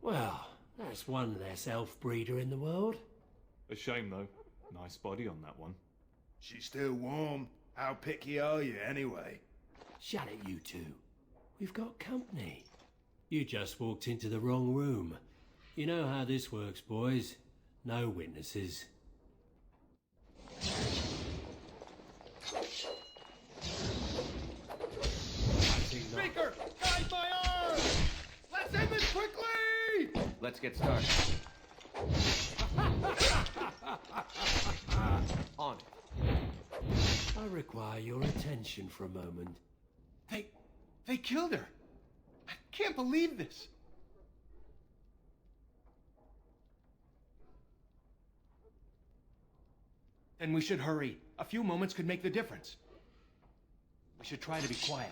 Well, that's one less elf breeder in the world. A shame, though. Nice body on that one. She's still warm. How picky are you, anyway? Shut it, you two. We've got company. You just walked into the wrong room. You know how this works, boys. No witnesses. Speaker! Guide my arm! Let's end this quickly! Let's get started. On it. I require your attention for a moment. They killed her. I can't believe this. Then we should hurry. A few moments could make the difference. We should try to be quiet.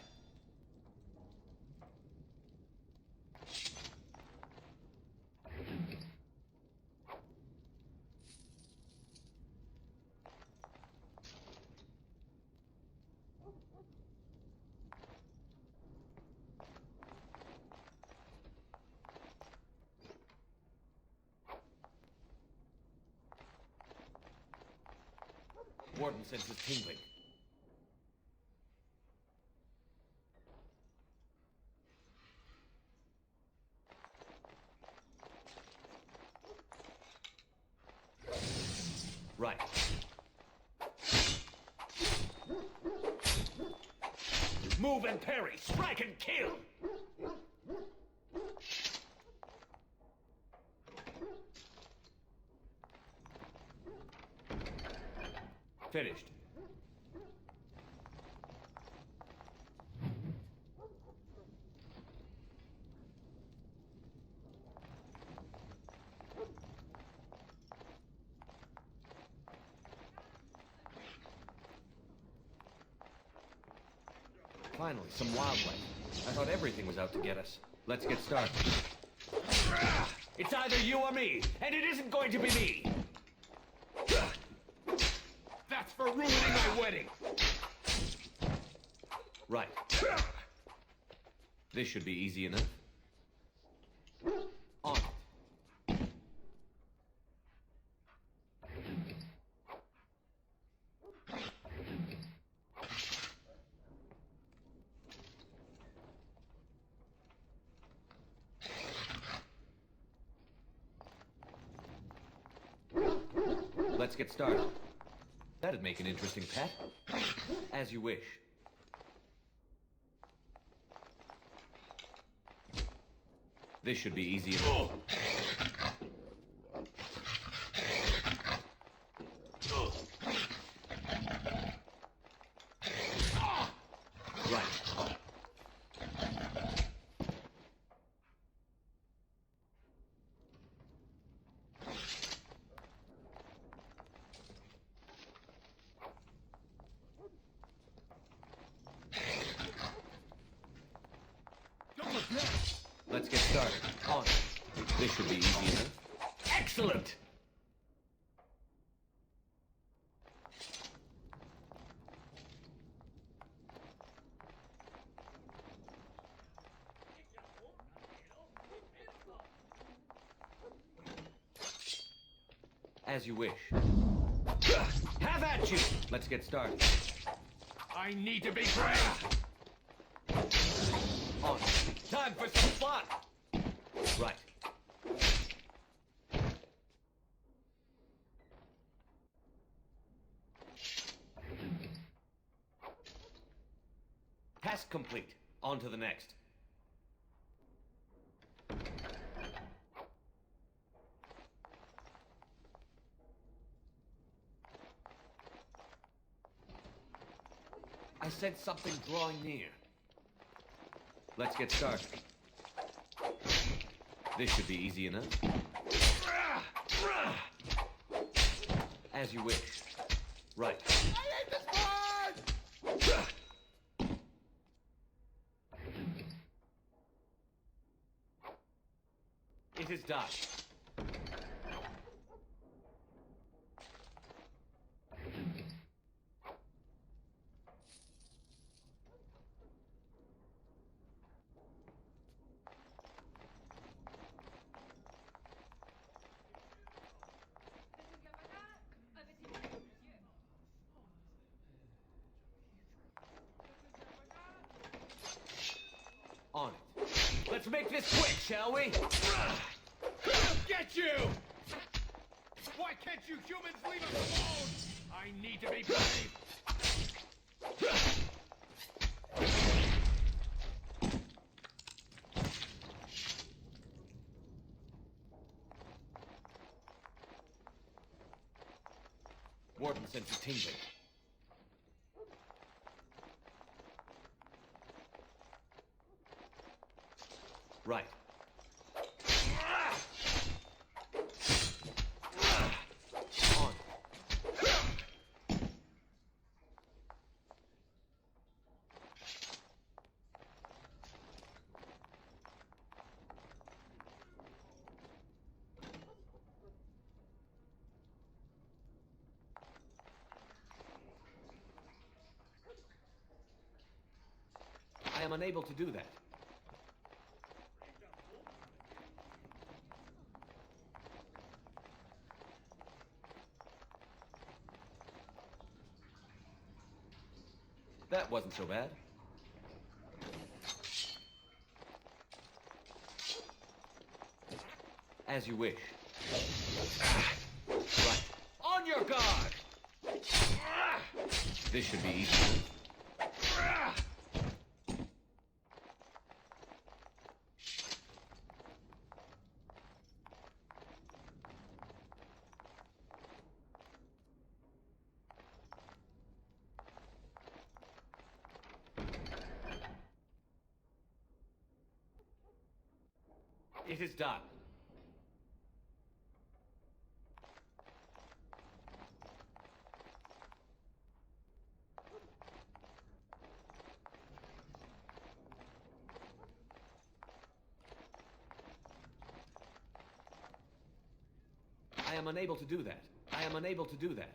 Warden senses tingling. Right. Move and parry, strike and kill! Finished. Finally, some wildlife. I thought everything was out to get us. Let's get started. It's either you or me, and it isn't going to be me! That's for ruining my wedding! Right. This should be easy enough. On it. Let's get started. That'd make an interesting pet. As you wish. This should be easy enough. Right. Let's get started. On it. This should be easy enough. Excellent! As you wish. Have at you! Let's get started. I need to be brave! On. Time for some fun! Right. Task complete. On to the next. I sense something drawing near. Let's get started. This should be easy enough. As you wish. Right. I hate this part! It is done. Let's make this quick, shall we? Get you! Why can't you humans leave us alone? I need to be brave. Warden sense is tingling. Right. On. I am unable to do that. That wasn't so bad. As you wish. Right. On your guard! This should be easy. It is done. I am unable to do that. I am unable to do that.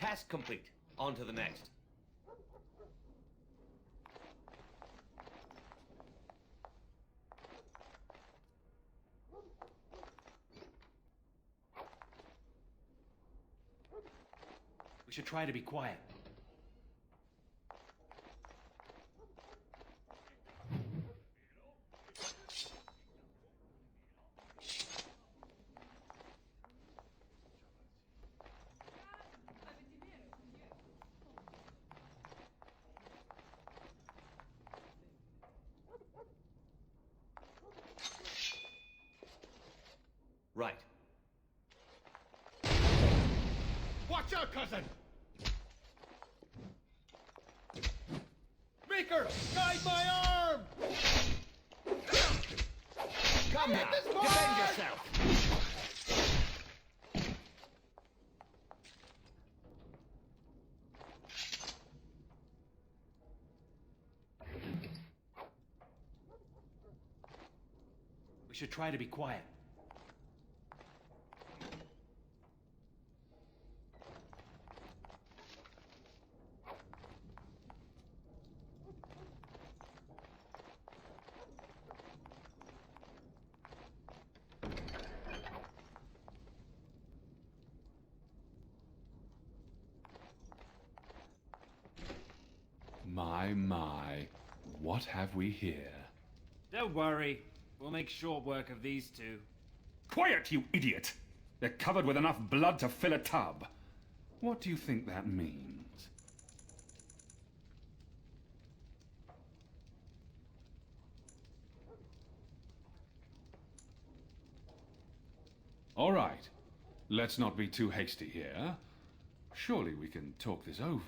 Task complete. On to the next. We should try to be quiet. Right. Watch out, cousin! Maker, guide my arm! Come now, defend yourself! We should try to be quiet. My, what have we here? Don't worry. We'll make short work of these two. Quiet, you idiot! They're covered with enough blood to fill a tub. What do you think that means? All right. Let's not be too hasty here. Surely we can talk this over.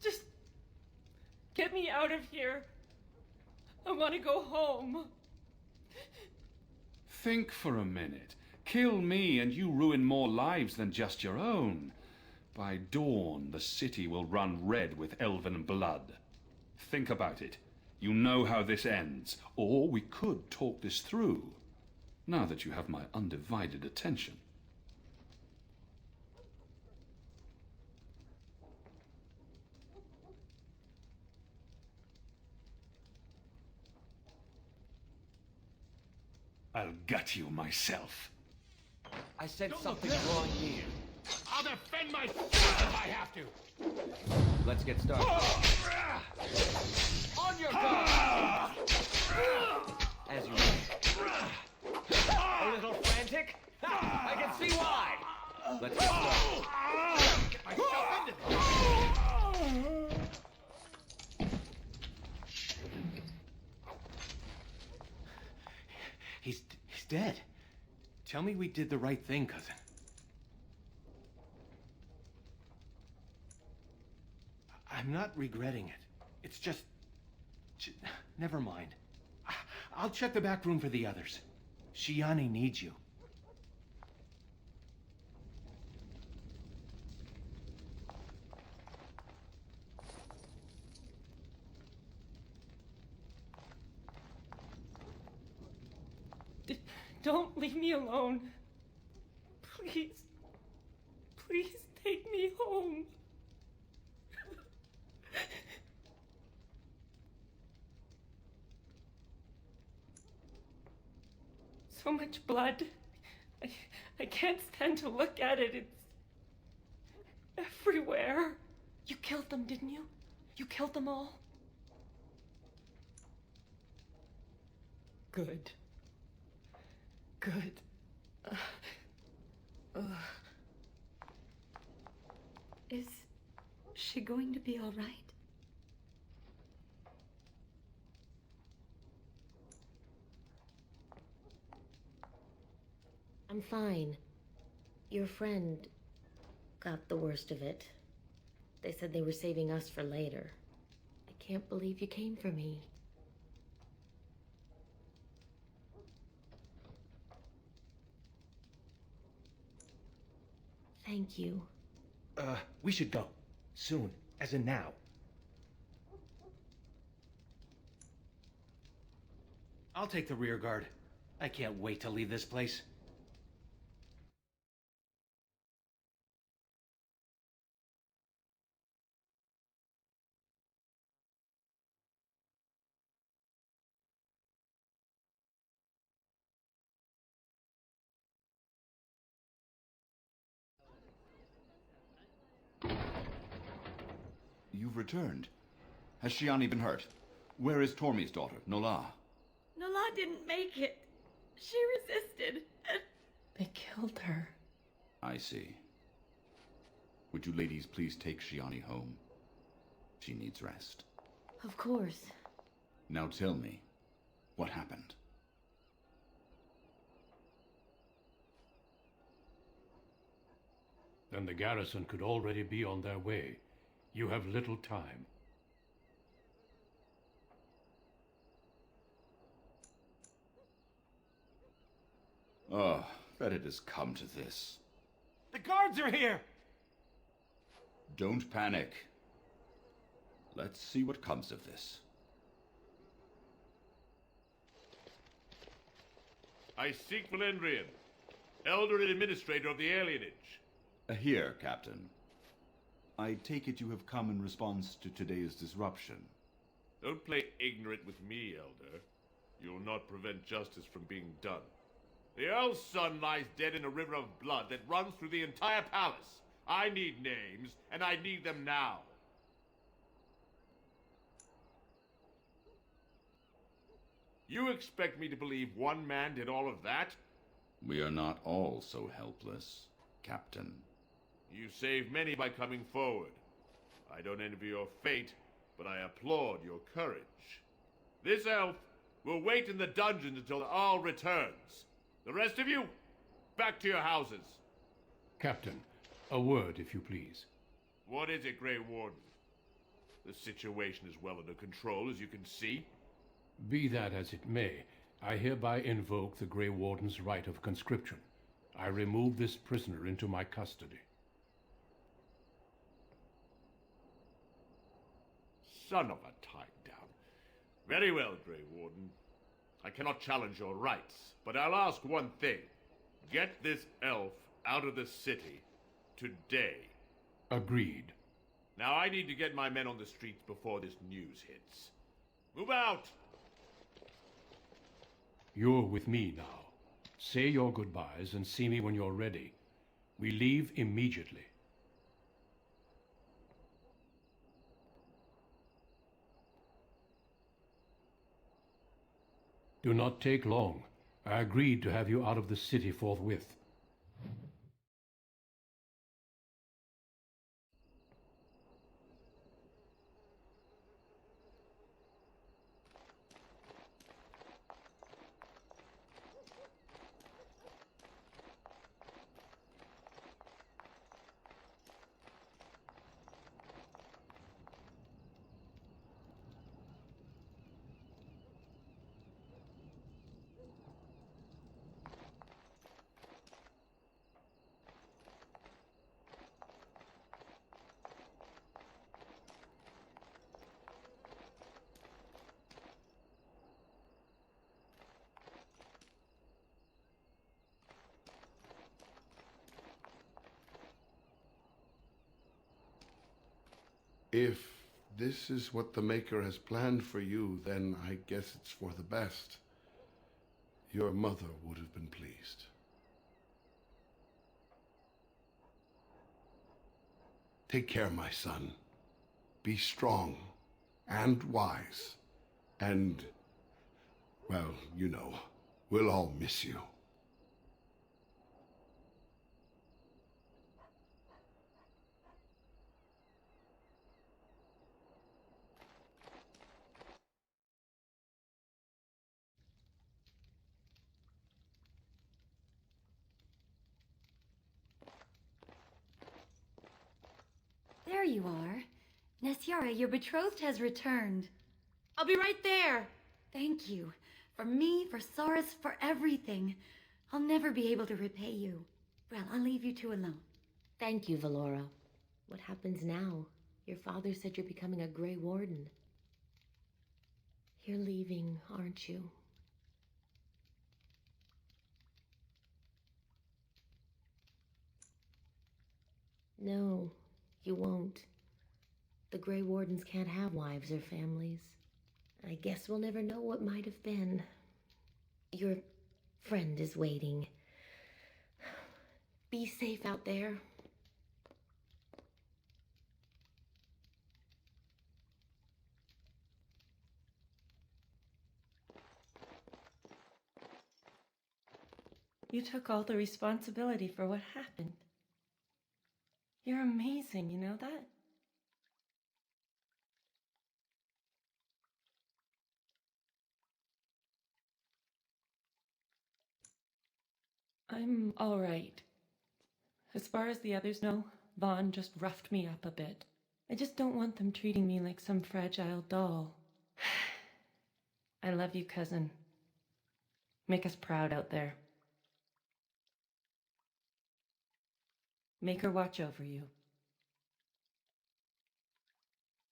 just get me out of here. I want to go home. Think for a minute. Kill me and you ruin more lives than just your own. By dawn, the city will run red with elven blood. Think about it. You know how this ends. Or we could talk this through, now that you have my undivided attention. I'll gut you myself. I said something drawing near. I'll defend myself if I have to. Let's get started. On your guard! As you wish. A little frantic? Ha, I can see why! Let's get started. Get myself into this. He's dead. Tell me we did the right thing, cousin. I'm not regretting it. It's just... Never mind. I'll check the back room for the others. Shiani needs you. Don't leave me alone. Please. Please take me home. So much blood. I can't stand to look at it. It's everywhere. You killed them, didn't you? You killed them all? Good. Good. Is she going to be all right? I'm fine. Your friend got the worst of it. They said they were saving us for later. I can't believe you came for me. Thank you. We should go. Soon. As in now. I'll take the rear guard. I can't wait to leave this place. You've returned. Has Shiani been hurt? Where is Tormi's daughter, Nola? Nola didn't make it. She resisted, and... They killed her. I see. Would you ladies please take Shiani home? She needs rest. Of course. Now tell me, what happened? Then the garrison could already be on their way. You have little time. Oh, that it has come to this. The guards are here! Don't panic. Let's see what comes of this. I seek Valendrian, Elder and Administrator of the Alienage. Here, Captain. I take it you have come in response to today's disruption. Don't play ignorant with me, Elder. You'll not prevent justice from being done. The Earl's son lies dead in a river of blood that runs through the entire palace. I need names, and I need them now. You expect me to believe one man did all of that? We are not all so helpless, Captain. You saved many by coming forward. I don't envy your fate, but I applaud your courage. This elf will wait in the dungeons until the Arl returns. The rest of you, back to your houses. Captain, a word, if you please. What is it, Grey Warden? The situation is well under control, as you can see. Be that as it may, I hereby invoke the Grey Warden's right of conscription. I remove this prisoner into my custody. Son of a tie-down. Very well, Grey Warden. I cannot challenge your rights, but I'll ask one thing. Get this elf out of the city today. Agreed. Now I need to get my men on the streets before this news hits. Move out! You're with me now. Say your goodbyes and see me when you're ready. We leave immediately. Do not take long. I agreed to have you out of the city forthwith. If this is what the Maker has planned for you, then I guess it's for the best. Your mother would have been pleased. Take care, my son. Be strong and wise. And, well, you know, we'll all miss you. There you are. Nessiara, your betrothed has returned. I'll be right there. Thank you. For me, for Soris, for everything. I'll never be able to repay you. Well, I'll leave you two alone. Thank you, Valora. What happens now? Your father said you're becoming a Grey Warden. You're leaving, aren't you? No, you won't. The Grey Wardens can't have wives or families. I guess we'll never know what might have been. Your friend is waiting. Be safe out there. You took all the responsibility for what happened. You're amazing, you know that? I'm all right. As far as the others know, Vaughn just roughed me up a bit. I just don't want them treating me like some fragile doll. I love you, cousin. Make us proud out there. Make her watch over you.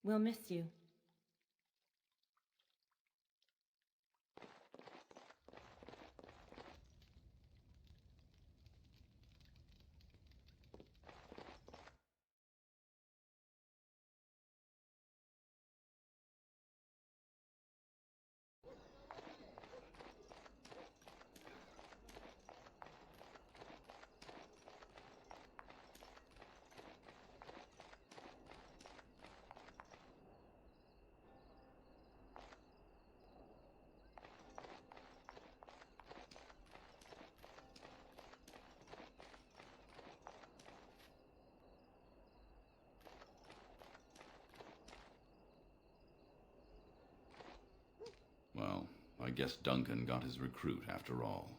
We'll miss you. Well, I guess Duncan got his recruit after all.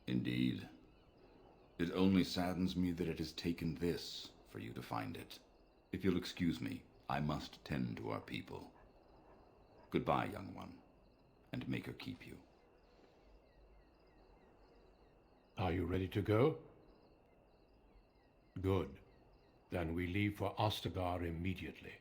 Indeed. It only saddens me that it has taken this for you to find it. If you'll excuse me, I must tend to our people. Goodbye, young one, and make her keep you. Are you ready to go? Good. Then we leave for Ostagar immediately.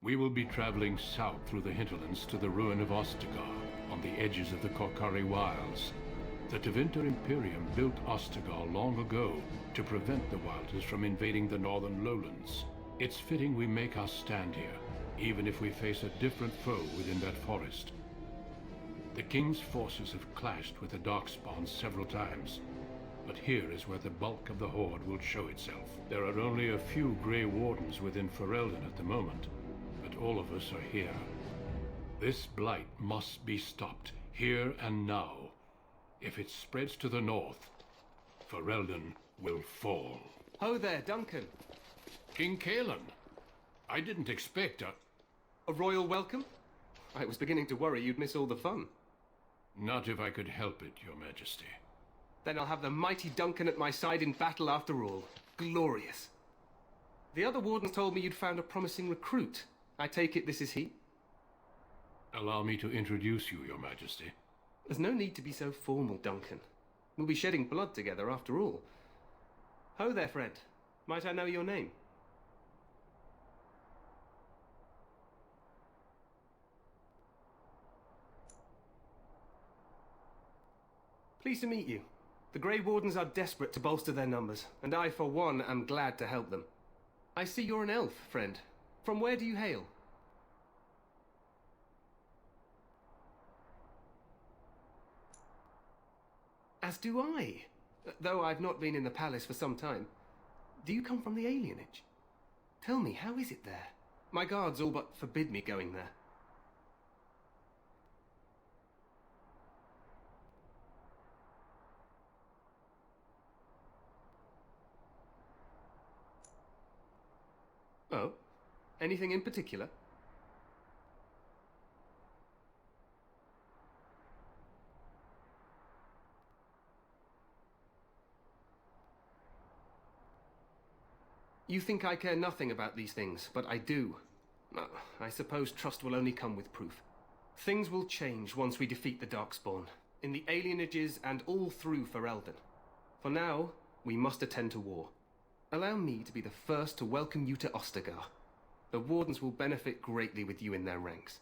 We will be traveling south through the hinterlands to the ruin of Ostagar, on the edges of the Korcari Wilds. The Tevinter Imperium built Ostagar long ago to prevent the Wilders from invading the northern lowlands. It's fitting we make our stand here, even if we face a different foe within that forest. The King's forces have clashed with the Darkspawn several times, but here is where the bulk of the Horde will show itself. There are only a few Grey Wardens within Ferelden at the moment, but all of us are here. This blight must be stopped, here and now. If it spreads to the north, Ferelden will fall. Ho there, Duncan. King Cailan. I didn't expect a royal welcome? I was beginning to worry you'd miss all the fun. Not if I could help it, Your Majesty. Then I'll have the mighty Duncan at my side in battle after all. Glorious. The other wardens told me you'd found a promising recruit. I take it this is he? Allow me to introduce you, Your Majesty. There's no need to be so formal, Duncan. We'll be shedding blood together after all. Ho there, friend. Might I know your name? Pleased to meet you. The Grey Wardens are desperate to bolster their numbers, and I, for one, am glad to help them. I see you're an elf, friend. From where do you hail? As do I, though I've not been in the palace for some time. Do you come from the alienage? Tell me, how is it there? My guards all but forbid me going there. Oh? Anything in particular? You think I care nothing about these things, but I do. I suppose trust will only come with proof. Things will change once we defeat the Darkspawn, in the alienages and all through Ferelden. For now, we must attend to war. Allow me to be the first to welcome you to Ostagar. The Wardens will benefit greatly with you in their ranks.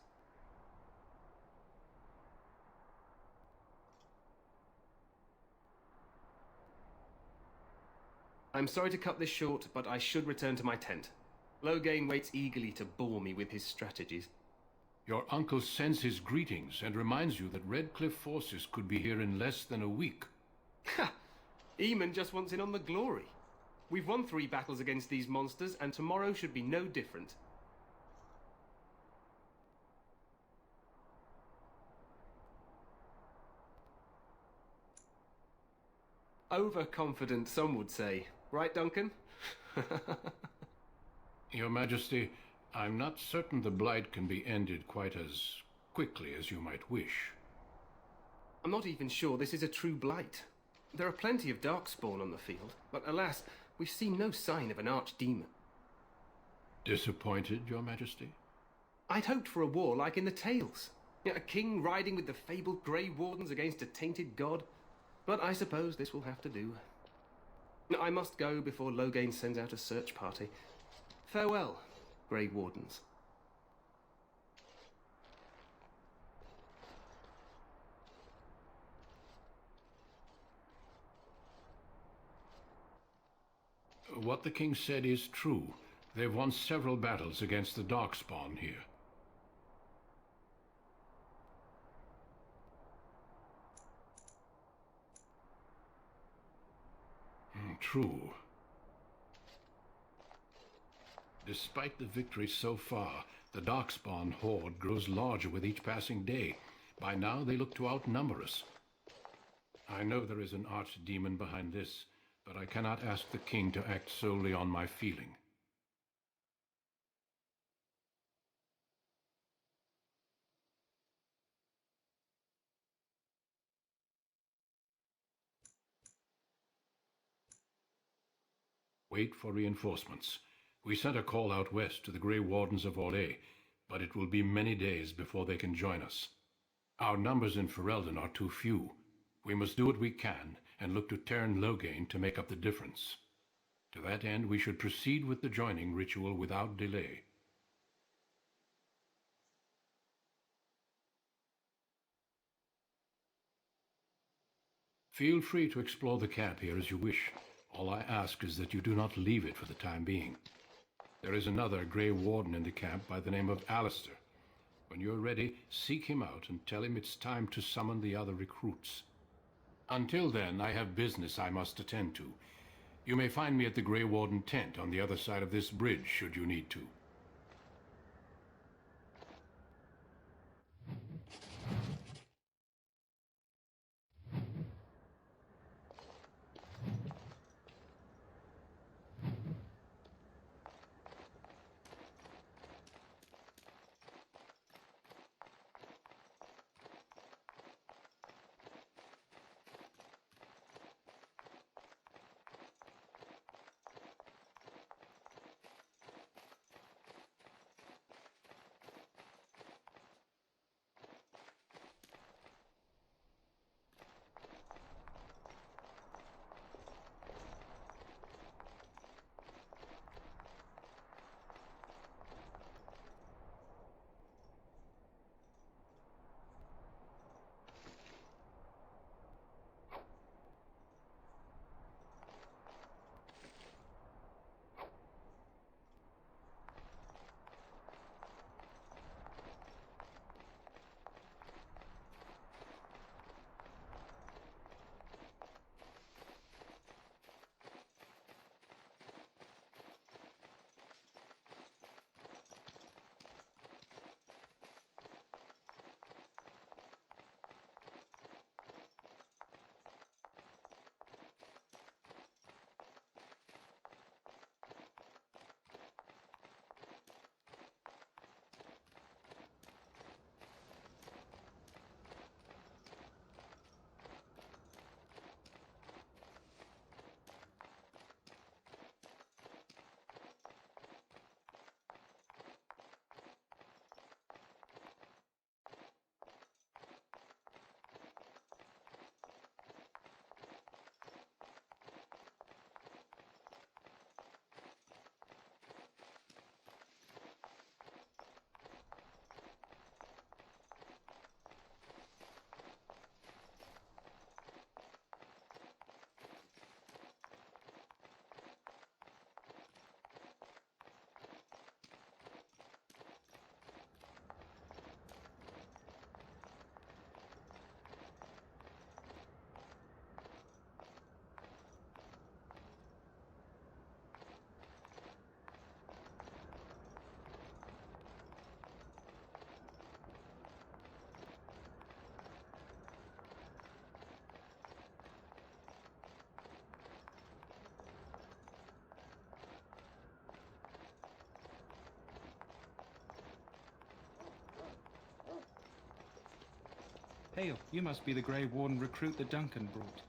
I'm sorry to cut this short, but I should return to my tent. Loghain waits eagerly to bore me with his strategies. Your uncle sends his greetings and reminds you that Redcliffe forces could be here in less than a week. Ha! Eamon just wants in on the glory. We've won 3 battles against these monsters, and tomorrow should be no different. Overconfident, some would say. Right, Duncan? Your Majesty, I'm not certain the Blight can be ended quite as quickly as you might wish. I'm not even sure this is a true Blight. There are plenty of Darkspawn on the field, but alas, we've seen no sign of an archdemon. Disappointed, Your Majesty? I'd hoped for a war like in the tales. A king riding with the fabled Grey Wardens against a tainted god. But I suppose this will have to do. I must go before Loghain sends out a search party. Farewell, Grey Wardens. What the king said is true. They've won several battles against the Darkspawn here. True. Despite the victory so far, the Darkspawn horde grows larger with each passing day. By now they look to outnumber us. I know there is an archdemon behind this, but I cannot ask the king to act solely on my feeling. Wait for reinforcements. We sent a call out west to the Grey Wardens of Orlais, but it will be many days before they can join us. Our numbers in Ferelden are too few. We must do what we can and look to Teyrn Loghain to make up the difference. To that end, we should proceed with the joining ritual without delay. Feel free to explore the camp here as you wish. All I ask is that you do not leave it for the time being. There is another Grey Warden in the camp by the name of Alistair. When you're ready, seek him out and tell him it's time to summon the other recruits. Until then, I have business I must attend to. You may find me at the Grey Warden tent on the other side of this bridge, should you need to. Hail, you must be the Grey Warden recruit that Duncan brought.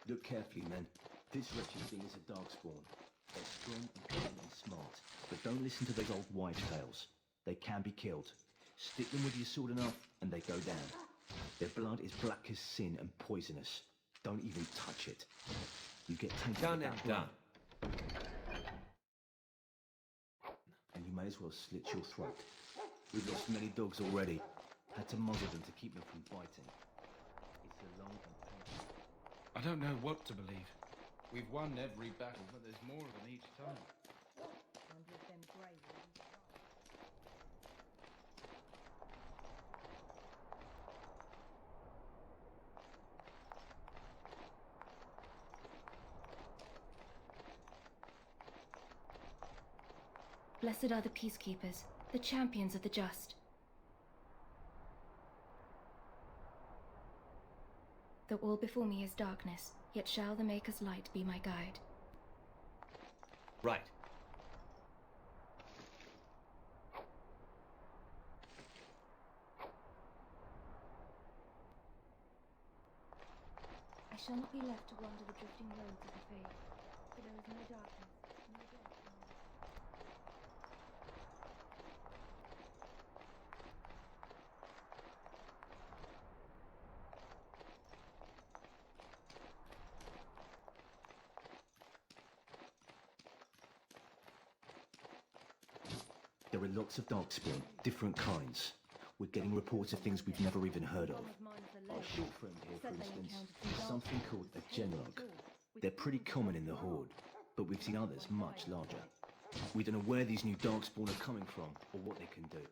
Look carefully, men. This wretched thing is a darkspawn. They're strong and cunning and smart, but don't listen to those old wives' tales. They can be killed. Stick them with your sword enough, and they go down. Their blood is black as sin and poisonous. Don't even touch it. You get tainted Done with and that blood, done. and you may as well slit your throat. We've lost many dogs already. Had to muzzle them to keep them from biting. It's a long and painful. I don't know what to believe. We've won every battle, but there's more of them each time. Blessed are the peacekeepers, the champions of the just. Though all before me is darkness, yet shall the Maker's light be my guide. Right. I shall not be left to wander the drifting roads of the faith, for there is no darkness, no death. There are lots of darkspawn, different kinds. We're getting reports of things we've never even heard of. Our short friend here, for instance, is something called a genlog. They're pretty common in the Horde, but we've seen others much larger. We don't know where these new darkspawn are coming from, or what they can do.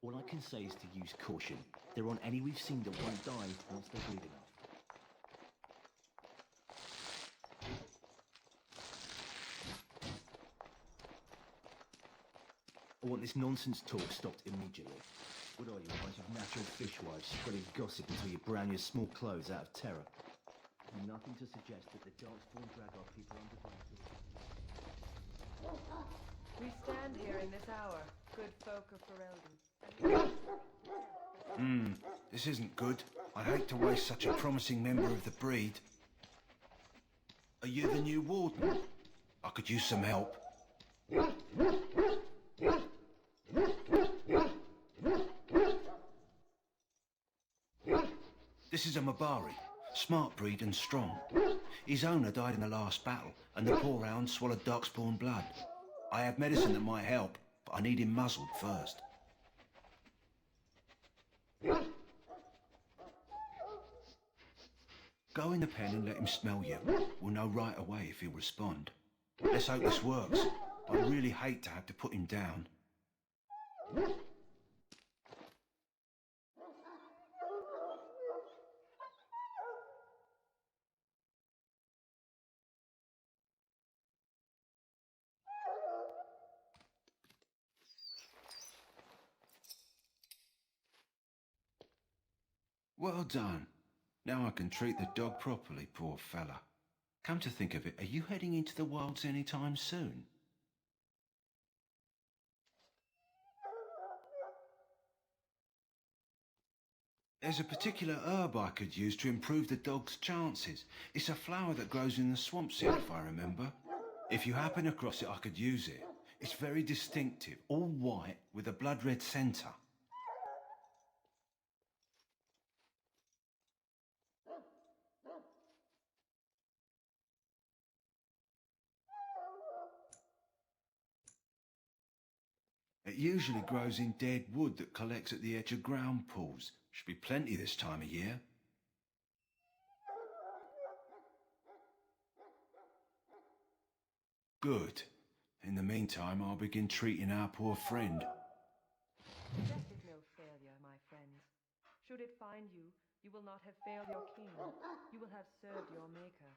All I can say is to use caution. There aren't any we've seen that won't die once they bleed enough. I want this nonsense talk stopped immediately. What are you, a bunch of natural fishwives spreading gossip until you brown your small clothes out of terror? Nothing to suggest that the darkspawn drag our people underground. We stand here in this hour, good folk of Ferelden. This isn't good. I'd hate to waste such a promising member of the breed. Are you the new warden? I could use some help. This is a Mabari, smart breed and strong. His owner died in the last battle, and the poor hound swallowed darkspawn blood. I have medicine that might help, but I need him muzzled first. Go in the pen and let him smell you. We'll know right away if he'll respond. Let's hope this works. I'd really hate to have to put him down. Well done. Now I can treat the dog properly, poor fella. Come to think of it, are you heading into the wilds anytime soon? There's a particular herb I could use to improve the dog's chances. It's a flower that grows in the swamps here, if I remember. If you happen across it, I could use it. It's very distinctive, all white with a blood-red centre. It usually grows in dead wood that collects at the edge of ground pools. Should be plenty this time of year. Good. In the meantime, I'll begin treating our poor friend. Death is no failure, my friends. Should it find you, you will not have failed your king. You will have served your maker.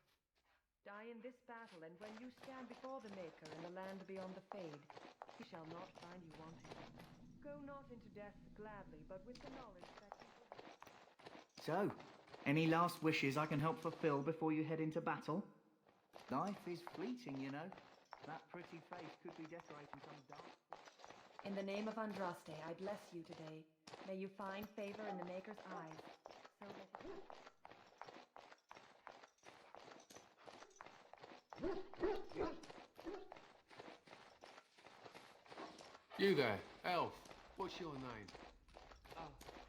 Die in this battle, and when you stand before the Maker in the land beyond the Fade, he shall not find you wanting. Go not into death gladly, but with the knowledge that you will... So, any last wishes I can help fulfill before you head into battle? Life is fleeting, you know. That pretty face could be decorating some dark... In the name of Andraste, I bless you today. May you find favor in the Maker's eyes. So let it be. You there, elf. What's your name?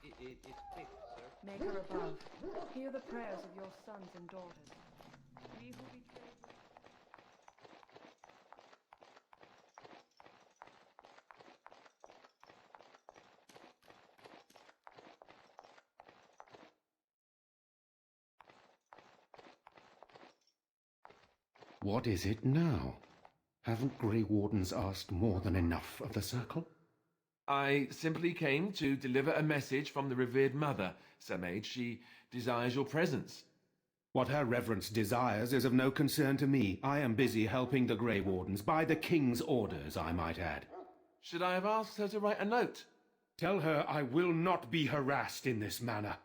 It's Pick, sir. Maker above, hear the prayers of your sons and daughters. We who betrayed... What is it now? Haven't Grey Wardens asked more than enough of the Circle? I simply came to deliver a message from the revered mother, Sir Mage. She desires your presence. What her reverence desires is of no concern to me. I am busy helping the Grey Wardens, by the King's orders, I might add. Should I have asked her to write a note? Tell her I will not be harassed in this manner.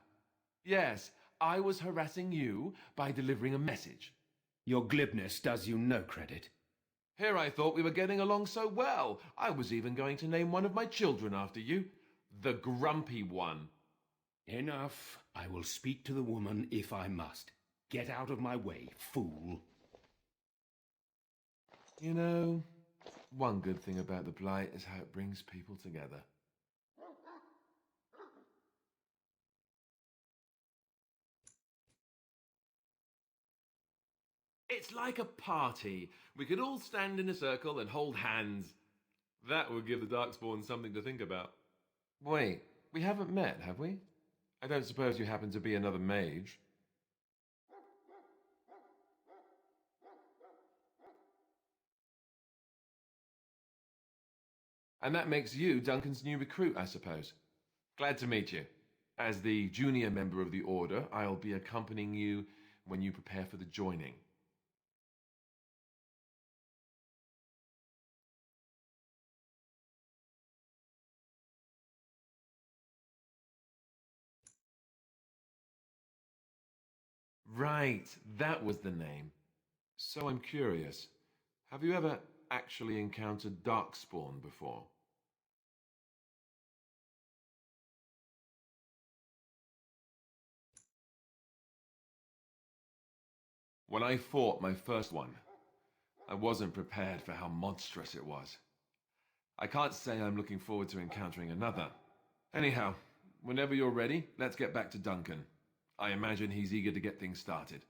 Yes, I was harassing you by delivering a message. Your glibness does you no credit. Here I thought we were getting along so well. I was even going to name one of my children after you. The Grumpy One. Enough. I will speak to the woman if I must. Get out of my way, fool. You know, one good thing about the Blight is how it brings people together. It's like a party. We could all stand in a circle and hold hands. That would give the Darkspawn something to think about. Wait, we haven't met, have we? I don't suppose you happen to be another mage. And that makes you Duncan's new recruit, I suppose. Glad to meet you. As the junior member of the Order, I'll be accompanying you when you prepare for the joining. Right, that was the name. So I'm curious. Have you ever actually encountered Darkspawn before? When I fought my first one, I wasn't prepared for how monstrous it was. I can't say I'm looking forward to encountering another. Anyhow, whenever you're ready, let's get back to Duncan. I imagine he's eager to get things started.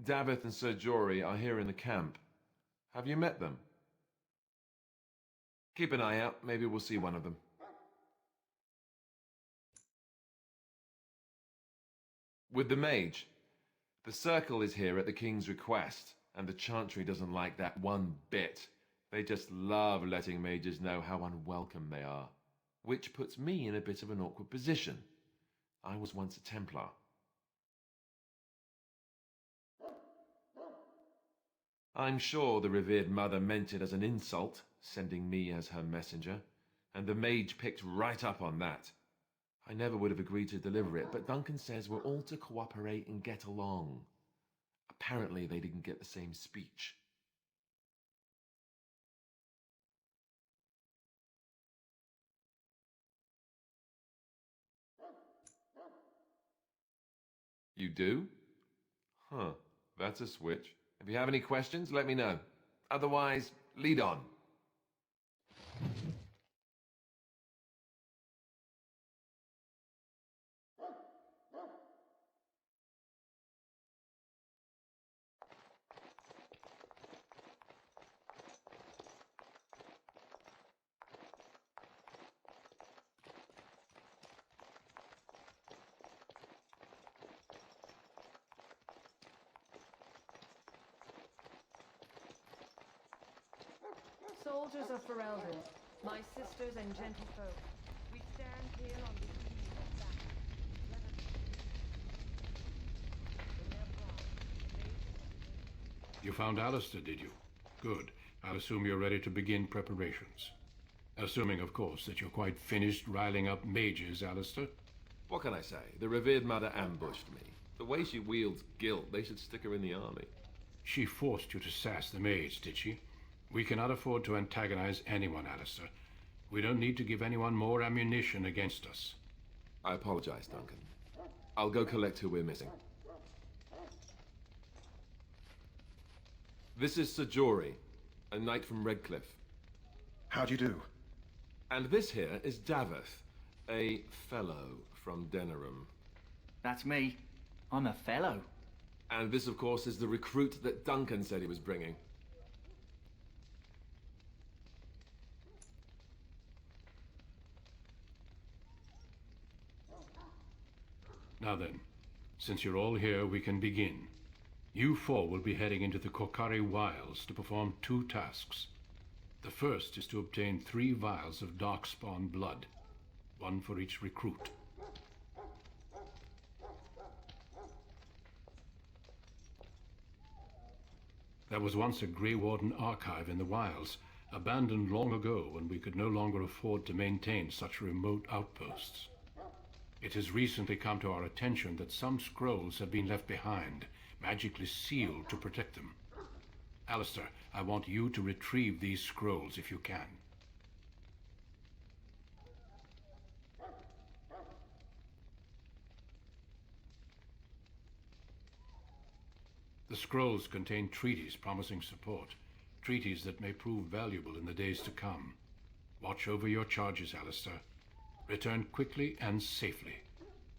Davith and Sir Jory are here in the camp. Have you met them? Keep an eye out. Maybe we'll see one of them. With the mage. The Circle is here at the King's request, and the Chantry doesn't like that one bit. They just love letting mages know how unwelcome they are, which puts me in a bit of an awkward position. I was once a Templar. I'm sure the revered mother meant it as an insult, sending me as her messenger, and the mage picked right up on that. I never would have agreed to deliver it, but Duncan says we're all to cooperate and get along. Apparently they didn't get the same speech. You do? Huh, that's a switch. If you have any questions, let me know. Otherwise, lead on. Soldiers of Ferelden, my sisters and gentlefolk, we stand here on the eve of battle. You found Alistair, did you? Good. I'll assume you're ready to begin preparations. Assuming, of course, that you're quite finished riling up mages, Alistair. What can I say? The revered mother ambushed me. The way she wields guilt, they should stick her in the army. She forced you to sass the mage, did she? We cannot afford to antagonize anyone, Alistair. We don't need to give anyone more ammunition against us. I apologize, Duncan. I'll go collect who we're missing. This is Sir Jory, a knight from Redcliffe. How do you do? And this here is Davith, a fellow from Denerim. That's me. I'm a fellow. And this, of course, is the recruit that Duncan said he was bringing. Now then, since you're all here, we can begin. You four will be heading into the Korcari Wilds to perform 2 tasks. The first is to obtain 3 vials of Darkspawn blood, 1 for each recruit. There was once a Grey Warden archive in the wilds, abandoned long ago when we could no longer afford to maintain such remote outposts. It has recently come to our attention that some scrolls have been left behind, magically sealed to protect them. Alistair, I want you to retrieve these scrolls if you can. The scrolls contain treaties promising support, treaties that may prove valuable in the days to come. Watch over your charges, Alistair. Return quickly and safely.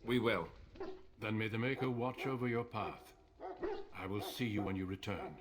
We will. Then may the Maker watch over your path. I will see you when you return.